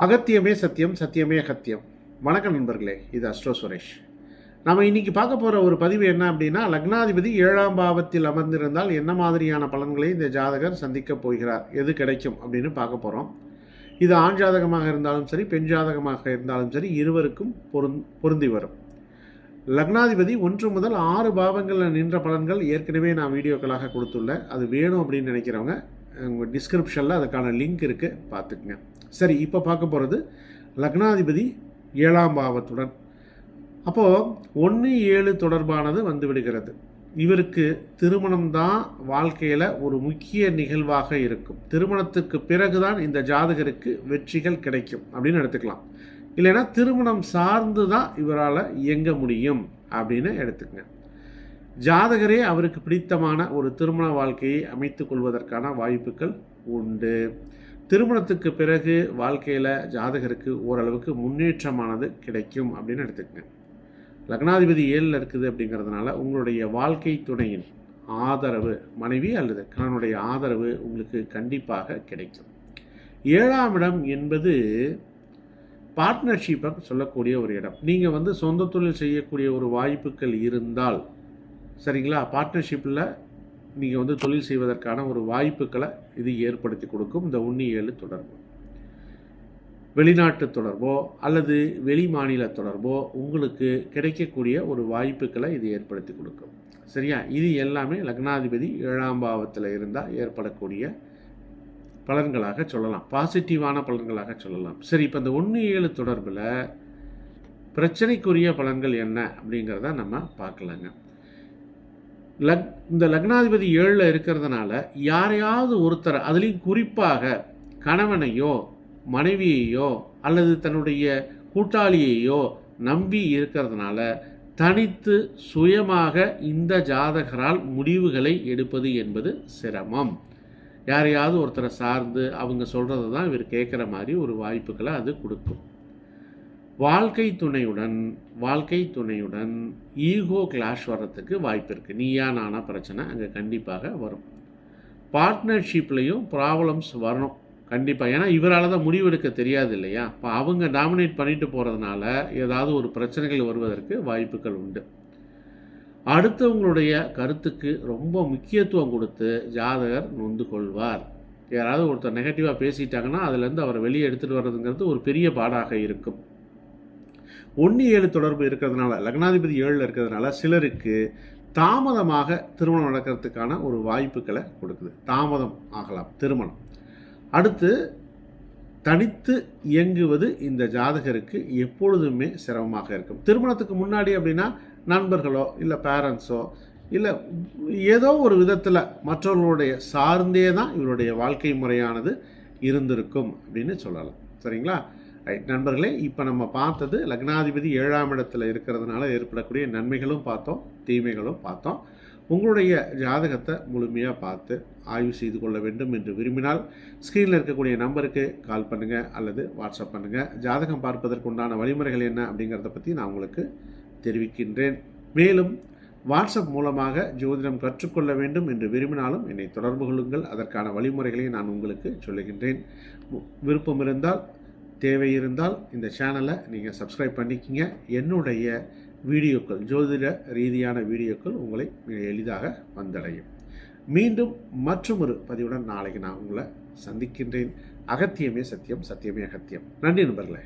அகத்தியமே சத்தியம், சத்தியமே அகத்தியம். வணக்கம் நண்பர்களே, இது அஸ்ட்ரோ சுரேஷ். நம்ம இன்னைக்கு பார்க்க போகிற ஒரு பதிவு என்ன அப்படின்னா, லக்னாதிபதி 7ஆம் பாவத்தில் அமர்ந்திருந்தால் என்ன மாதிரியான பலன்களை இந்த ஜாதகர் சந்திக்கப் போகிறார், எது கிடைக்கும் அப்படின்னு பார்க்க போகிறோம். இது ஆண் ஜாதகமாக இருந்தாலும் சரி, பெண் ஜாதகமாக இருந்தாலும் சரி, இருவருக்கும் பொருந்தி வரும். லக்னாதிபதி 1 முதல் 6 பாவங்களில் நின்ற பலன்கள் ஏற்கனவே நான் வீடியோக்களாக கொடுத்துள்ளேன். அது வேணும் அப்படின்னு நினைக்கிறவங்க உங்கள் டிஸ்கிரிப்ஷனில் அதுக்கான லிங்க் இருக்குது, பார்த்துக்குங்க. சரி, இப்போ பார்க்க போகிறது லக்னாதிபதி 7ஆம் பாவத்துடன். அப்போது 1-7 தொடர்பானது வந்து விடுகிறது. இவருக்கு திருமணம்தான் வாழ்க்கையில் ஒரு முக்கிய நிகழ்வாக இருக்கும். திருமணத்துக்கு பிறகுதான் இந்த ஜாதகருக்கு வெற்றிகள் கிடைக்கும் அப்படின்னு எடுத்துக்கலாம். இல்லைன்னா திருமணம் சார்ந்து தான் இவரால் இயங்க முடியும் அப்படின்னு எடுத்துக்கங்க. ஜாதகரே அவருக்கு பிடித்தமான ஒரு திருமண வாழ்க்கையை அமைத்து கொள்வதற்கான வாய்ப்புகள் உண்டு. திருமணத்துக்கு பிறகு வாழ்க்கையில் ஜாதகருக்கு ஓரளவுக்கு முன்னேற்றமானது கிடைக்கும் அப்படின்னு எடுத்துக்கங்க. லக்னாதிபதி 7ல் இருக்குது அப்படிங்கிறதுனால உங்களுடைய வாழ்க்கை துணையின் ஆதரவு, மனைவி அல்லது கணவனுடைய ஆதரவு உங்களுக்கு கண்டிப்பாக கிடைக்கும். 7ஆம் இடம் என்பது பார்ட்னர்ஷிப்பை சொல்லக்கூடிய ஒரு இடம். நீங்கள் சொந்த தொழில் செய்யக்கூடிய ஒரு வாய்ப்புகள் இருந்தால், சரிங்களா, பார்ட்னர்ஷிப்பில் நீங்கள் தொழில் செய்வதற்கான ஒரு வாய்ப்புகளை இது ஏற்படுத்தி கொடுக்கும். இந்த 1-7 தொடர்பு வெளிநாட்டு தொடர்போ அல்லது வெளி மாநில தொடர்போ உங்களுக்கு கிடைக்கக்கூடிய ஒரு வாய்ப்புகளை இது ஏற்படுத்தி கொடுக்கும். சரியா? இது எல்லாமே லக்னாதிபதி 7ஆம் பாவத்தில் இருந்தால் ஏற்படக்கூடிய பலன்களாக சொல்லலாம், பாசிட்டிவான பலன்களாக சொல்லலாம். சரி, இப்போ இந்த 1-7 தொடர்பில் பிரச்சனைக்குரிய பலன்கள் என்ன அப்படிங்கிறத நம்ம பார்க்கலாங்க. இந்த லக்னாதிபதி 7ல் இருக்கிறதுனால யாரையாவது ஒருத்தர், அதுலேயும் குறிப்பாக கணவனையோ மனைவியையோ அல்லது தன்னுடைய கூட்டாளியையோ நம்பி இருக்கிறதுனால தனித்து சுயமாக இந்த ஜாதகரால் முடிவுகளை எடுப்பது என்பது சிரமம். யாரையாவது ஒருத்தரை சார்ந்து அவங்க சொல்கிறது தான் இவர் கேட்குற மாதிரி ஒரு வாய்ப்புகளை அது கொடுக்கும். வாழ்க்கை துணையுடன் ஈகோ கிளாஷ் வர்றதுக்கு வாய்ப்பு இருக்குது. நீயா நானா பிரச்சனை அங்கே கண்டிப்பாக வரும். பார்ட்னர்ஷிப்லேயும் ப்ராப்ளம்ஸ் வரணும் கண்டிப்பாக. ஏன்னா இவரால் தான் முடிவெடுக்க தெரியாது இல்லையா? இப்போ அவங்க டாமினேட் பண்ணிட்டு போகிறதுனால ஏதாவது ஒரு பிரச்சனைகள் வருவதற்கு வாய்ப்புகள் உண்டு. அடுத்தவங்களுடைய கருத்துக்கு ரொம்ப முக்கியத்துவம் கொடுத்து ஜாதகர் நொந்து கொள்வார். யாராவது ஒருத்தர் நெகட்டிவாக பேசிட்டாங்கன்னா அதுலேருந்து அவரை வெளியே எடுத்துகிட்டு வர்றதுங்கிறது ஒரு பெரிய பாடாக இருக்கும். 1-7 தொடர்பு இருக்கிறதுனால, லக்னாதிபதி 7ல் இருக்கிறதுனால சிலருக்கு தாமதமாக திருமணம் நடக்கிறதுக்கான ஒரு வாய்ப்புகளை கொடுக்குது. தாமதம் ஆகலாம் திருமணம். அடுத்து தனித்து இயங்குவது இந்த ஜாதகருக்கு எப்பொழுதுமே சிரமமாக இருக்கும். திருமணத்துக்கு முன்னாடி அப்படின்னா நண்பர்களோ இல்லை பேரண்ட்ஸோ இல்லை ஏதோ ஒரு விதத்தில் மற்றவர்களுடைய சார்ந்தே தான் இவருடைய வாழ்க்கை முறையானது இருந்திருக்கும் அப்படின்னு சொல்லலாம். சரிங்களா? ரைட் நண்பர்களே, இப்போ நம்ம பார்த்தது லக்னாதிபதி 7ஆம் இடத்துல இருக்கிறதுனால ஏற்படக்கூடிய நன்மைகளும் பார்த்தோம், தீமைகளும் பார்த்தோம். உங்களுடைய ஜாதகத்தை முழுமையாக பார்த்து ஆய்வு செய்து கொள்ள வேண்டும் என்று விரும்பினால் ஸ்க்ரீனில் இருக்கக்கூடிய நம்பருக்கு கால் பண்ணுங்கள் அல்லது வாட்ஸ்அப் பண்ணுங்கள். ஜாதகம் பார்ப்பதற்குண்டான வழிமுறைகள் என்ன அப்படிங்கிறத பற்றி நான் உங்களுக்கு தெரிவிக்கின்றேன். மேலும் வாட்ஸ்அப் மூலமாக ஜோதிடம் கற்றுக்கொள்ள வேண்டும் என்று விரும்பினாலும் என்னை தொடர்பு கொள்ளுங்கள். அதற்கான வழிமுறைகளை நான் உங்களுக்கு சொல்லுகின்றேன். விருப்பம் இருந்தால், தேவை இருந்தால் இந்த சேனலை நீங்கள் சப்ஸ்கிரைப் பண்ணிக்கிங்க. என்னுடைய வீடியோக்கள், ஜோதிட ரீதியான வீடியோக்கள் உங்களை மிக எளிதாக வந்தடையும். மீண்டும் மற்றொரு பதிவுடன் நாளைக்கு நான் உங்களை சந்திக்கின்றேன். அகத்தியமே சத்தியம், சத்தியமே அகத்தியம். நன்றி நண்பர்களே.